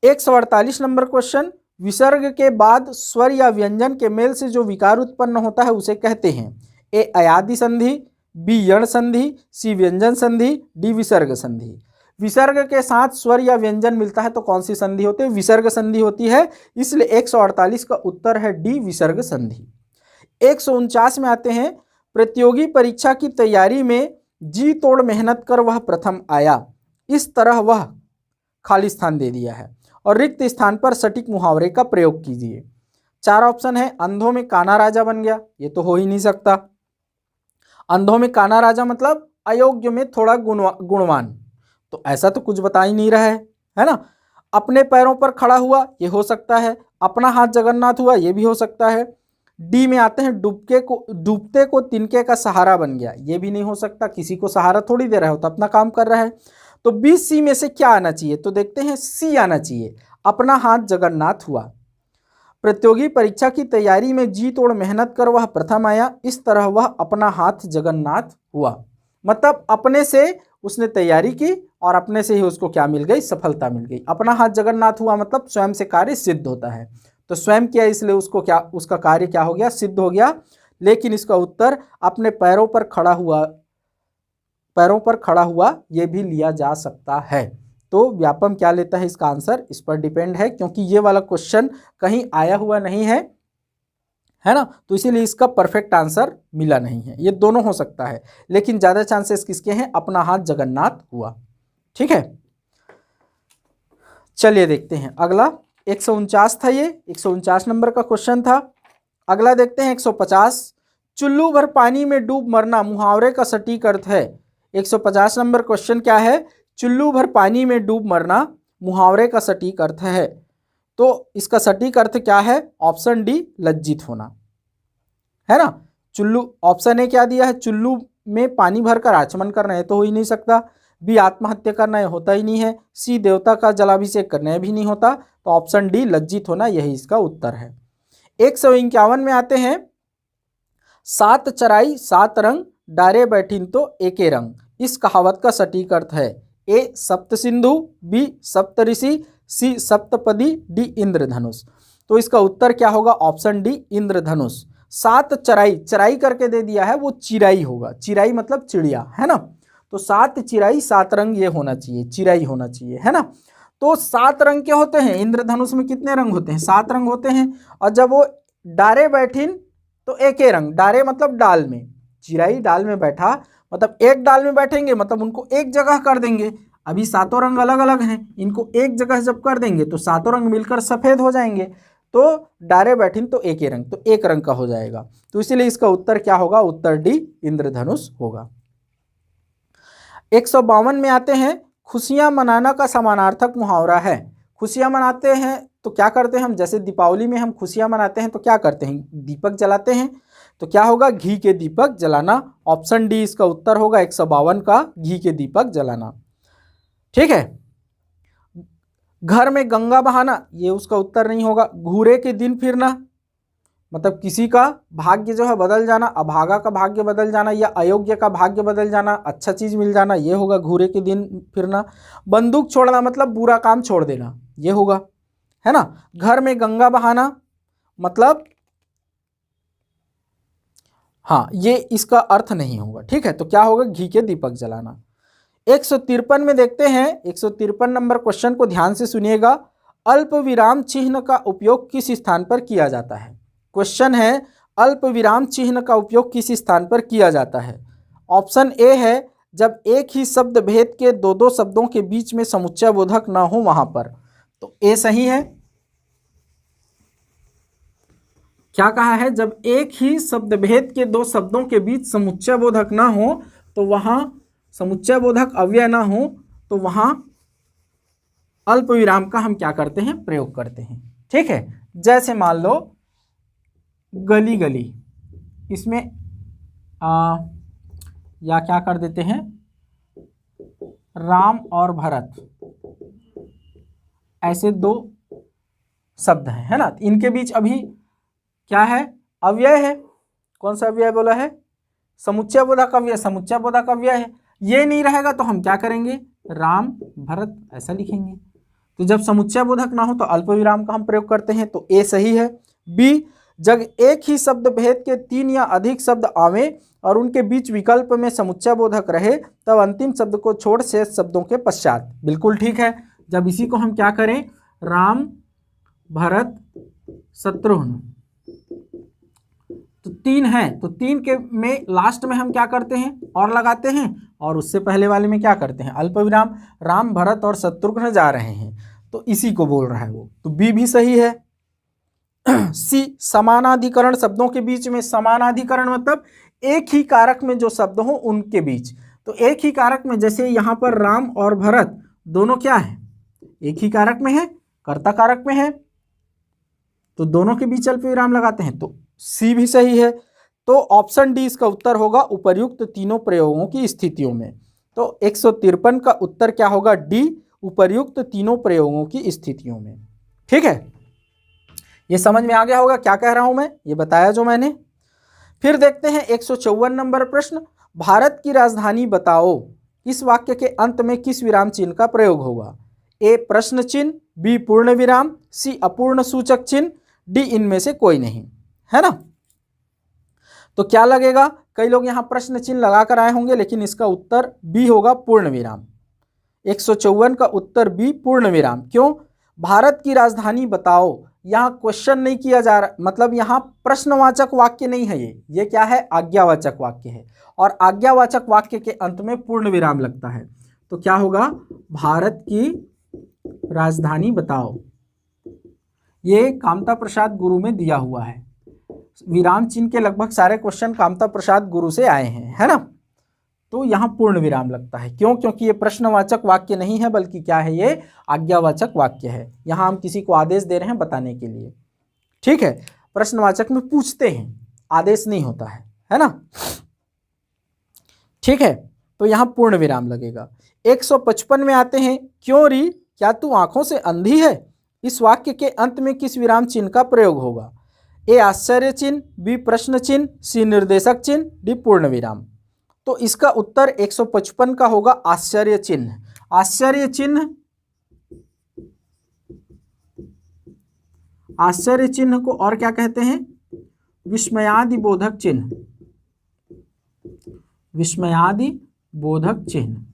148 number question, विसर्ग के बाद स्वर या व्यंजन के मेल से जो विकार उत्पन्न होता है उसे कहते हैं। ए अयादि संधि, बी यण संधि, सी व्यंजन संधि, डी विसर्ग संधि। विसर्ग के साथ स्वर या व्यंजन मिलता है तो कौन सी संधि होती है? विसर्ग संधि होती है, इसलिए 148 का उत्तर है डी विसर्ग संधि। 149 में आते हैं, प्रतियोगी परीक्षा की तैयारी में जी तोड़ मेहनत कर वह प्रथम आया, इस तरह वह खाली स्थान दे दिया है और रिक्त स्थान पर सटीक मुहावरे का प्रयोग कीजिए। 4 ऑप्शन है। अंधों में काना राजा बन गया, ये तो हो ही नहीं सकता। अंधों में काना राजा मतलब अयोग्य में थोड़ा गुणवान, तो ऐसा तो कुछ बता ही नहीं रहा है ना। अपने पैरों पर खड़ा हुआ, ये हो सकता है। अपना हाथ जगन्नाथ हुआ, ये भी हो सकता है। डी में आते हैं, डूबते को तिनके का सहारा बन गया, ये भी नहीं हो सकता, किसी को सहारा थोड़ी दे रहा है, तो अपना काम कर रहा है। तो बी सी में से क्या आना चाहिए? तो देखते हैं, सी आना चाहिए, अपना हाथ जगन्नाथ हुआ। प्रतियोगी परीक्षा की तैयारी में जी तोड़ मेहनत कर वह प्रथम आया, इस तरह वह अपना हाथ जगन्नाथ हुआ। मतलब अपने से उसने तैयारी की और अपने से ही उसको क्या मिल गई? सफलता मिल गई। अपना हाथ जगन्नाथ हुआ मतलब स्वयं से कार्य सिद्ध होता है, तो स्वयं किया इसलिए उसको क्या, उसका कार्य क्या हो गया? सिद्ध हो गया। लेकिन इसका उत्तर अपने पैरों पर खड़ा हुआ ये भी लिया जा सकता है। तो व्यापम क्या लेता है इसका आंसर? इस पर डिपेंड है, क्योंकि ये वाला क्वेश्चन कहीं आया हुआ नहीं है ना, तो इसीलिए इसका परफेक्ट आंसर मिला नहीं है। ये दोनों हो सकता है, लेकिन ज्यादा चांसेस किसके हैं? अपना हाथ जगन्नाथ हुआ। ठीक है, चलिए देखते हैं अगला। 149 था ये, 149 नंबर का क्वेश्चन था। अगला देखते हैं 150, चुल्लू भर पानी में डूब मरना मुहावरे का सटीक अर्थ है। 150 नंबर क्वेश्चन क्या है? चुल्लू भर पानी में डूब मरना मुहावरे का सटीक अर्थ है। तो इसका सटीक अर्थ क्या है? ऑप्शन डी, लज्जित होना, है ना। चुल्लू, ऑप्शन ए क्या दिया है? चुल्लू में पानी भरकर आचमन करना, है तो हो ही नहीं सकता। बी आत्महत्या करना, है होता ही नहीं है। सी देवता का जलाभिषेक करना भी नहीं होता, तो ऑप्शन डी, लज्जित होना, यही इसका उत्तर है। 151 में आते हैं, 7 चराई 7 रंग डारे बैठीन तो एके रंग, इस कहावत का सटीक अर्थ है। ए सप्त सिंधु, बी सप्त ऋषि, सी सप्तपदी, डी इंद्रधनुष। तो इसका उत्तर क्या होगा? ऑप्शन डी, इंद्रधनुष। 7 चराई, चराई करके दे दिया है, वो चिराई होगा। चिराई मतलब चिड़िया, है ना। तो 7 चिराई 7 रंग ये होना चाहिए, चिराई होना चाहिए, है ना। तो 7 रंग के होते हैं, इंद्रधनुष में कितने रंग होते हैं? 7 रंग होते हैं। और जब वो डारे बैठीन तो एक ही रंग, डारे मतलब डाल में, चिराई डाल में बैठा मतलब एक डाल में बैठेंगे मतलब उनको एक जगह कर देंगे। अभी 7 रंग अलग अलग हैं, इनको एक जगह जब कर देंगे तो 7 रंग मिलकर सफेद हो जाएंगे। तो डारे बैठीन तो एक ही रंग, तो एक रंग का हो जाएगा। तो इसीलिए इसका उत्तर क्या होगा? उत्तर डी, इंद्रधनुष होगा। 152 में आते हैं, खुशियां मनाना का समानार्थक मुहावरा है। खुशियां मनाते हैं तो क्या करते हैं हम? जैसे दीपावली में हम खुशियां मनाते हैं तो क्या करते हैं? दीपक जलाते हैं, तो क्या होगा? घी के दीपक जलाना। ऑप्शन डी इसका उत्तर होगा, 152 का, घी के दीपक जलाना। ठीक है। घर में गंगा बहाना, ये उसका उत्तर नहीं होगा। घूरे के दिन फिरना मतलब किसी का भाग्य जो है बदल जाना, अभागा का भाग्य बदल जाना या अयोग्य का भाग्य बदल जाना, अच्छा चीज मिल जाना, ये होगा घूरे के दिन फिरना। बंदूक छोड़ना मतलब बुरा काम छोड़ देना, ये होगा, है ना। घर में गंगा बहाना मतलब, हाँ, ये इसका अर्थ नहीं होगा। ठीक है, तो क्या होगा? घी के दीपक जलाना। 153 में देखते हैं, 153 नंबर क्वेश्चन को ध्यान से सुनिएगा। अल्प विराम चिन्ह का उपयोग किस स्थान पर किया जाता है? क्वेश्चन है, अल्प विराम चिन्ह का उपयोग किस स्थान पर किया जाता है? ऑप्शन ए है, जब एक ही शब्द भेद के दो दो शब्दों के बीच में समुच्चय बोधक ना हो वहां पर। तो ए सही है। क्या कहा है? जब एक ही शब्द भेद के दो शब्दों के बीच समुच्चय बोधक ना हो तो वहां, समुच्चय बोधक अव्यय ना हो तो वहां अल्प विराम का हम क्या करते हैं? प्रयोग करते हैं। ठीक है, जैसे मान लो गली गली, इसमें या क्या कर देते हैं? राम और भरत, ऐसे दो शब्द हैं, है ना। इनके बीच अभी क्या है? अव्यय है। कौन सा अव्यय बोला है? समुच्चय बोधक अव्यय, समुच्चय बोधक अव्यय है। ये नहीं रहेगा तो हम क्या करेंगे? राम भरत ऐसा लिखेंगे। तो जब समुच्चय बोधक ना हो तो अल्प विराम का हम प्रयोग करते हैं, तो ए सही है। बी, जब एक ही शब्द भेद के 3 या अधिक शब्द आवे और उनके बीच विकल्प में समुच्चय बोधक रहे तब अंतिम शब्द को छोड़ शेष शब्दों के पश्चात, बिल्कुल ठीक है। जब इसी को हम क्या करें, राम भरत शत्रुघ्न, तो 3 है, तो 3 के में लास्ट में हम क्या करते हैं, और लगाते हैं, और उससे पहले वाले में क्या करते हैं, अल्प विराम। राम भरत और शत्रुघ्न जा रहे हैं, तो इसी को बोल रहा है वो, तो बी भी सही है। सी, समानाधिकरण शब्दों के बीच में, समानाधिकरण मतलब एक ही कारक में जो शब्द हो उनके बीच, तो एक ही कारक में, जैसे यहाँ पर राम और भरत दोनों क्या है, एक ही कारक में है, कर्ता कारक में है, तो दोनों के बीच अल्प विराम लगाते हैं, तो सी भी सही है। तो ऑप्शन डी इसका उत्तर होगा, उपर्युक्त तीनों प्रयोगों की स्थितियों में। तो 153 का उत्तर क्या होगा, डी, उपर्युक्त तीनों प्रयोगों की स्थितियों में। ठीक है, ये समझ में आ गया होगा क्या कह रहा हूं मैं, ये बताया जो मैंने। फिर देखते हैं 154 नंबर प्रश्न, भारत की राजधानी बताओ, इस वाक्य के अंत में किस विराम चिन्ह का प्रयोग होगा। ए, प्रश्न चिन्ह, बी, पूर्ण विराम, सी, अपूर्ण सूचक चिन्ह, डी, इनमें से कोई नहीं, है ना। तो क्या लगेगा, कई लोग यहां प्रश्न चिन्ह लगाकर आए होंगे, लेकिन इसका उत्तर बी होगा, पूर्ण विराम। 154 का उत्तर बी, पूर्ण विराम। क्यों, भारत की राजधानी बताओ, यहां क्वेश्चन नहीं किया जा रहा, मतलब यहां प्रश्नवाचक वाक्य नहीं है, ये क्या है, आज्ञावाचक वाक्य है, और आज्ञावाचक वाक्य के अंत में पूर्ण विराम लगता है। तो क्या होगा, भारत की राजधानी बताओ। ये कामता प्रसाद गुरु में दिया हुआ है, विराम चिन्ह के लगभग सारे क्वेश्चन कामता प्रसाद गुरु से आए हैं, है ना। तो यहाँ पूर्ण विराम लगता है, क्यों, क्योंकि ये प्रश्नवाचक वाक्य नहीं है, बल्कि क्या है, ये आज्ञावाचक वाक्य है। यहाँ हम किसी को आदेश दे रहे हैं बताने के लिए, ठीक है। प्रश्नवाचक में पूछते हैं, आदेश नहीं होता है ना। ठीक है, तो यहाँ पूर्ण विराम लगेगा। 155 में आते हैं, क्यों री, क्या तू आंखों से अंधी है, इस वाक्य के अंत में किस विराम चिन्ह का प्रयोग होगा। ए, आश्चर्य चिन्ह, बी, प्रश्न चिन्ह, सी, निर्देशक चिन्ह, डी, पूर्ण विराम। तो इसका उत्तर 155 का होगा, आश्चर्य चिन्ह। आश्चर्य चिन्ह, आश्चर्य चिन्ह को और क्या कहते हैं, विस्मयादि बोधक चिन्ह, विस्मयादि बोधक चिन्ह।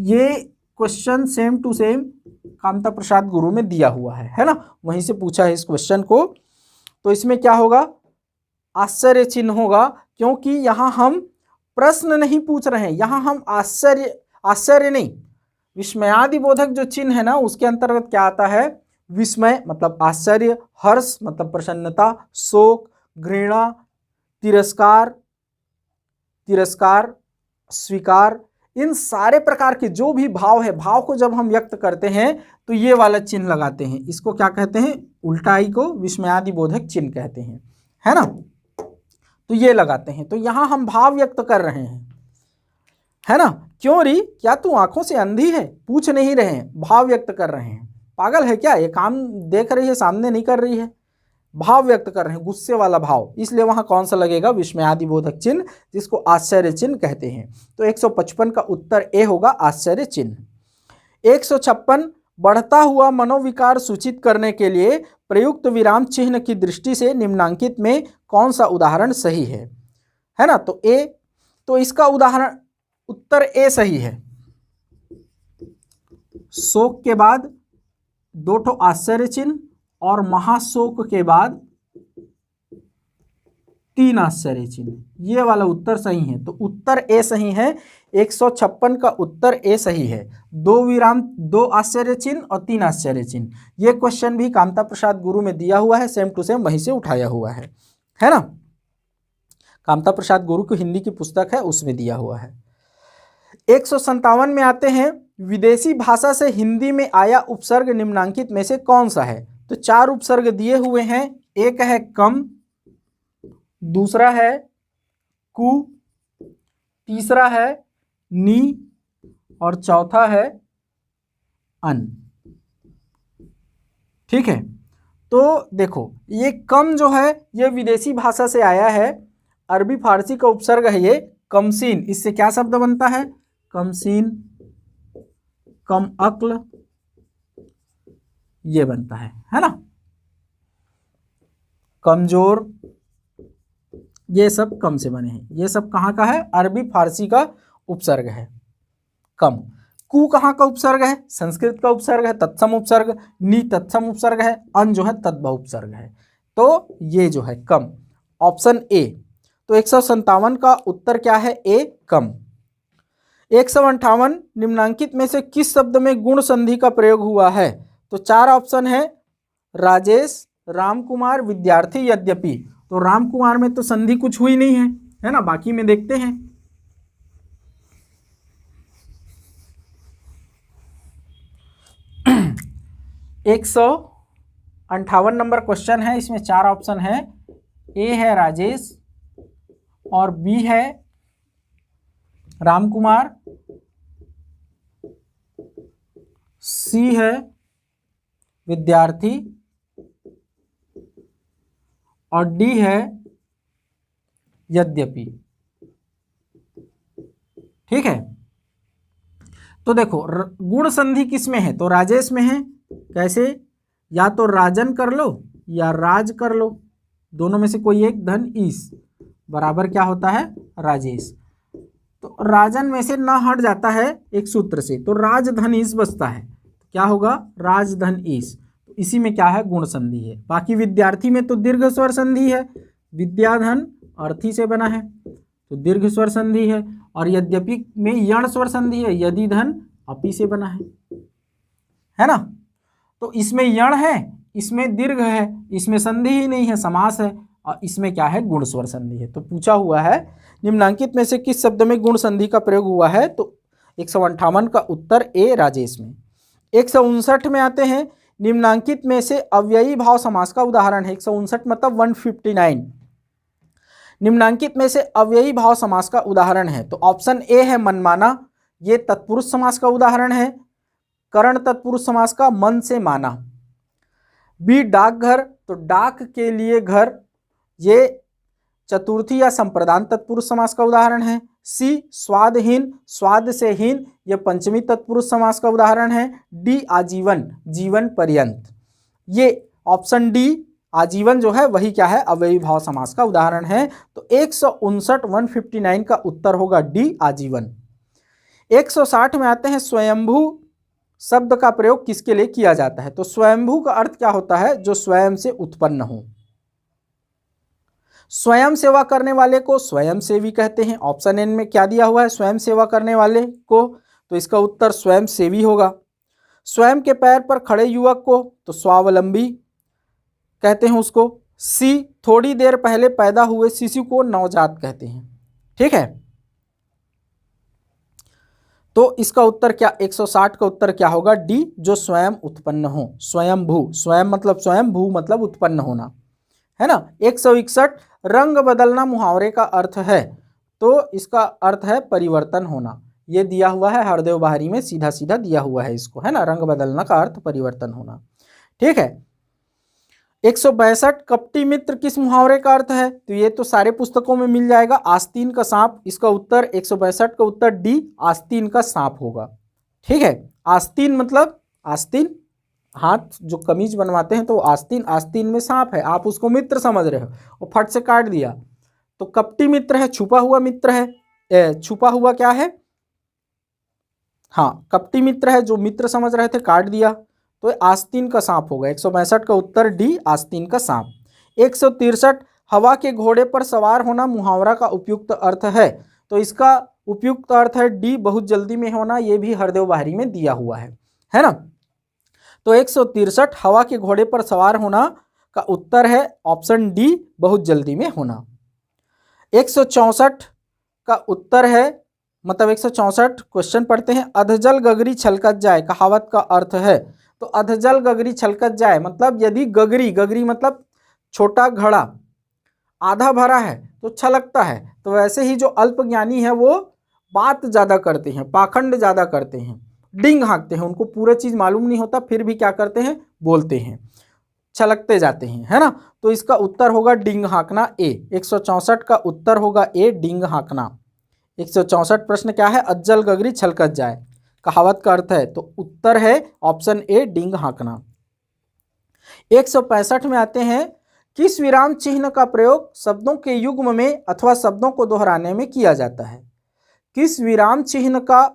ये question same to same Kamta Prasad Guru में दिया हुआ है ना, वहीं से पूछा है इस क्वेश्चन को। तो इसमें क्या होगा, आश्चर्य चिन्ह होगा, क्योंकि यहां हम प्रश्न नहीं पूछ रहे हैं, यहां हम आश्चर्य नहीं, विस्मयादि बोधक जो चिन्ह है ना, उसके अंतर्गत क्या आता है, विस्मय मतलब आश्चर्य, हर्ष मतलब प्रसन्नता, शोक, घृणा, तिरस्कार, स्वीकार, इन सारे प्रकार के जो भी भाव है, भाव को जब हम व्यक्त करते हैं तो ये वाला चिन्ह लगाते हैं। इसको क्या कहते हैं, उल्टाई को विस्मयादि बोधक चिन्ह कहते हैं, है ना। तो ये लगाते हैं, तो यहां हम भाव व्यक्त कर रहे हैं, है ना। क्यों री, क्या तू आंखों से अंधी है, पूछ नहीं रहे हैं, भाव व्यक्त कर रहे हैं। पागल है क्या, ये काम देख रही है सामने नहीं कर रही है, भाव व्यक्त कर रहे हैं, गुस्से वाला भाव, इसलिए वहां कौन सा लगेगा, विस्मयादि बोधक चिन्ह, जिसको आश्चर्य चिन्ह कहते हैं। तो 155 का उत्तर ए होगा, आश्चर्य चिन्ह। 156, बढ़ता हुआ मनोविकार सूचित करने के लिए प्रयुक्त विराम चिन्ह की दृष्टि से निम्नांकित में कौन सा उदाहरण सही है ना। तो ए, तो इसका उदाहरण उत्तर ए सही है। शोक के बाद 2 ठो आश्चर्य चिन्ह और महाशोक के बाद 3 आश्चर्य चिन्ह, ये वाला उत्तर सही है। तो उत्तर ए सही है, 156 का उत्तर ए सही है। 2 विराम, 2 आश्चर्य चिन्ह और 3 आश्चर्य चिन्ह। ये क्वेश्चन भी कामता प्रसाद गुरु में दिया हुआ है, सेम टू सेम वहीं से उठाया हुआ है ना। कामता प्रसाद गुरु की हिंदी की पुस्तक है, उसमें दिया हुआ है। 157 में आते हैं, विदेशी भाषा से हिंदी में आया उपसर्ग निम्नांकित में से कौन सा है। तो 4 उपसर्ग दिए हुए हैं, एक है कम, दूसरा है कु, तीसरा है नी, और चौथा है अन। ठीक है, तो देखो ये कम जो है ये विदेशी भाषा से आया है, अरबी फारसी का उपसर्ग है ये कमसीन। इससे क्या शब्द बनता है, कमसीन, कम अक्ल, ये बनता है ना। कमजोर, ये सब कम से बने हैं। ये सब कहाँ का है? अरबी फारसी का उपसर्ग है कम। कु कहाँ का उपसर्ग है? संस्कृत का उपसर्ग है, तत्सम उपसर्ग। नी तत्सम उपसर्ग है, अन जो है तद्भव उपसर्ग है। तो ये जो है कम, ऑप्शन ए। तो 157 का उत्तर क्या है? ए, कम। 158 निम्नांकित में से किस शब्द में गुण संधि का प्रयोग हुआ है? तो 4 ऑप्शन है, राजेश, रामकुमार, विद्यार्थी, यद्यपि। तो रामकुमार में तो संधि कुछ हुई नहीं है ना, बाकी में देखते हैं। 158 नंबर क्वेश्चन है, इसमें 4 ऑप्शन है। ए है राजेश, और बी है रामकुमार, सी है विद्यार्थी, और डी है यद्यपि। ठीक है, तो देखो गुण संधि किस में है? तो राजेश में है। कैसे? या तो राजन कर लो या राज कर लो, दोनों में से कोई एक। धन ईस बराबर क्या होता है? राजेश। तो राजन में से ना हट जाता है एक सूत्र से, तो राज धन ईस बचता है। क्या होगा? राज धन ईस। तो इसी में क्या है? गुण संधि है। बाकी विद्यार्थी में तो दीर्घ स्वर संधि है, विद्याधन अर्थी से बना है तो दीर्घ स्वर संधि है, और यद्यपि में यण स्वर संधि है, यदि धन अपि से बना है ना। तो इसमें यण है, इसमें दीर्घ है, इसमें संधि ही नहीं है, समास है, और इसमें क्या है? गुण स्वर संधि है। तो पूछा हुआ है निम्नांकित में से किस शब्द में गुण संधि का प्रयोग हुआ है? तो 158 का उत्तर ए, राजेश में। 159 में आते हैं, निम्नांकित में से अव्ययी भाव समास का उदाहरण है। 159 मतलब 159। निम्नांकित में से अव्ययी भाव समास का उदाहरण है। तो ऑप्शन ए है मनमाना, ये तत्पुरुष समास का उदाहरण है। करण तत्पुरुष समास का मन से माना। बी डाकघर, तो डाक के लिए घर, ये चतुर्थी या संप्रदान तत्पुरुष समास का उदाहरण है। सी स्वादहीन, स्वाद से हीन, यह पंचमी तत्पुरुष समास का उदाहरण है। डी आजीवन, जीवन पर्यंत। ये ऑप्शन डी आजीवन जो है वही क्या है? अव्ययी भाव समास का उदाहरण है। तो 159 का उत्तर होगा डी, आजीवन। 160 में आते हैं, स्वयंभू शब्द का प्रयोग किसके लिए किया जाता है? तो स्वयंभू का अर्थ क्या होता है? जो स्वयं से उत्पन्न हो। स्वयं सेवा करने वाले को स्वयं सेवी कहते हैं। ऑप्शन एन में क्या दिया हुआ है? स्वयं सेवा करने वाले को, तो इसका उत्तर स्वयं सेवी होगा। स्वयं के पैर पर खड़े युवक को तो स्वावलंबी कहते हैं उसको। सी थोड़ी देर पहले पैदा हुए शिशु को नवजात कहते हैं। ठीक है, तो इसका उत्तर क्या? 160 का उत्तर क्या होगा? डी, जो स्वयं उत्पन्न हो। स्वयंभू, स्वयं मतलब स्वयं, भू मतलब उत्पन्न होना, है ना। 161 रंग बदलना मुहावरे का अर्थ है, तो इसका अर्थ है परिवर्तन होना। ये दिया हुआ है हरदेव बहारी में, सीधा सीधा दिया हुआ है इसको, है ना। रंग बदलना का अर्थ परिवर्तन होना। ठीक है, 162 कपटी मित्र किस मुहावरे का अर्थ है? तो ये तो सारे पुस्तकों में मिल जाएगा। आस्तीन का सांप, इसका उत्तर 162 का उत्तर डी, आस्तीन का सांप होगा। ठीक है, आस्तीन मतलब आस्तीन, हाथ जो कमीज बनवाते हैं तो आस्तीन, आस्तीन में सांप है, आप उसको मित्र समझ रहे हो और फट से काट दिया। तो कपटी मित्र है, छुपा हुआ मित्र है। छुपा हुआ क्या है? हाँ, कपटी मित्र है, जो मित्र समझ रहे थे काट दिया, तो आस्तीन का सांप होगा। 162 का उत्तर डी, आस्तीन का सांप। 163 हवा के घोड़े पर सवार होना मुहावरा का उपयुक्त अर्थ है, तो इसका उपयुक्त अर्थ है डी, बहुत जल्दी में होना। ये भी हरदेव बहारी में दिया हुआ है ना। तो 163 हवा के घोड़े पर सवार होना का उत्तर है ऑप्शन डी, बहुत जल्दी में होना। 164 का उत्तर है, मतलब 164 क्वेश्चन पढ़ते हैं। अधजल गगरी छलकत जाए कहावत का अर्थ है। तो अधजल गगरी छलकत जाए मतलब यदि गगरी, गगरी मतलब छोटा घड़ा आधा भरा है तो छलकता है, तो वैसे ही जो अल्पज्ञानी है वो बात ज़्यादा करते हैं, पाखंड ज़्यादा करते हैं, डिंग हाँकते हैं, उनको पूरा चीज़ मालूम नहीं होता फिर भी क्या करते हैं? बोलते हैं, छलकते जाते हैं, है ना। तो इसका उत्तर होगा डिंग हाँकना, ए। 164 का उत्तर होगा ए, डिंग हाँकना। 164 प्रश्न क्या है? अज्जल गगरी छलकत जाए कहावत का अर्थ है, तो उत्तर है ऑप्शन ए, डिंग हाँकना। 165 में आते हैं, किस विराम चिन्ह का प्रयोग शब्दों के युग्म में अथवा शब्दों को दोहराने में किया जाता है? किस विराम चिन्ह का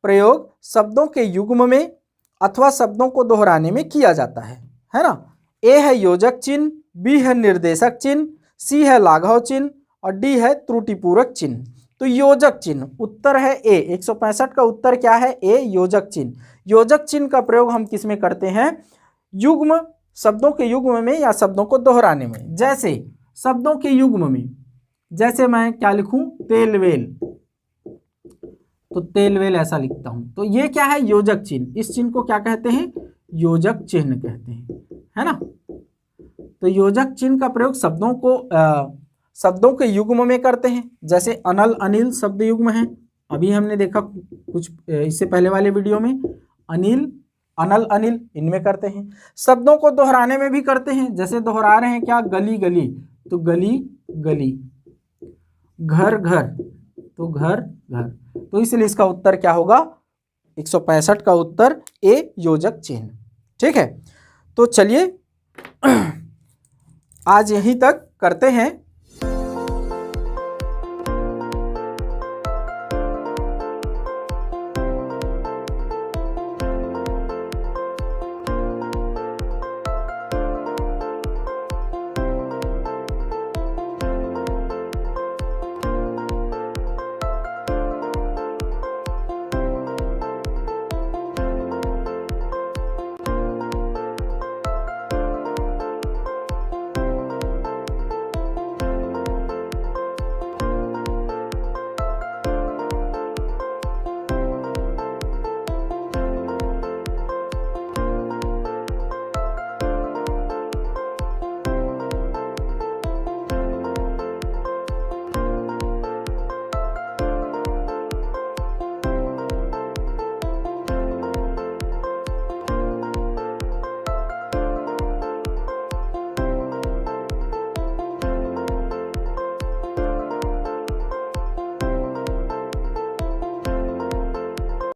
प्रयोग शब्दों के युग्म में अथवा शब्दों को दोहराने में किया जाता है ना? ए है योजक चिन्ह, बी है निर्देशक चिन्ह, सी है लाघव चिन्ह और डी है त्रुटिपूरक चिन्ह। तो योजक चिन्ह उत्तर है ए। 165 का उत्तर क्या है? ए, योजक चिन्ह। योजक चिन्ह का प्रयोग हम किस में करते हैं? युग्म, शब्दों के युग्म में या शब्दों को दोहराने में। जैसे शब्दों के युग्म में, जैसे मैं क्या लिखूं? तेलवेल, तो तेलवेल ऐसा लिखता हूं, तो ये क्या है? योजक चिन्ह। इस चिन्ह को क्या कहते हैं? योजक चिन्ह कहते हैं, है ना? तो योजक चिन्ह का प्रयोग शब्दों के युग्म में करते हैं। जैसे अनल, अनिल शब्द युग्म है, अभी हमने देखा कुछ इससे पहले वाले वीडियो में। अनिल, अनल, अनिल इनमें करते हैं। शब्दों को दोहराने में भी करते हैं। जैसे दोहरा रहे हैं क्या? गली, गली, तो गली, गली। घर, घर, तो घर, घर। तो इसलिए इसका उत्तर क्या होगा? 165 का उत्तर ए, योजक चिन्ह। ठीक है, तो चलिए आज यहीं तक करते हैं।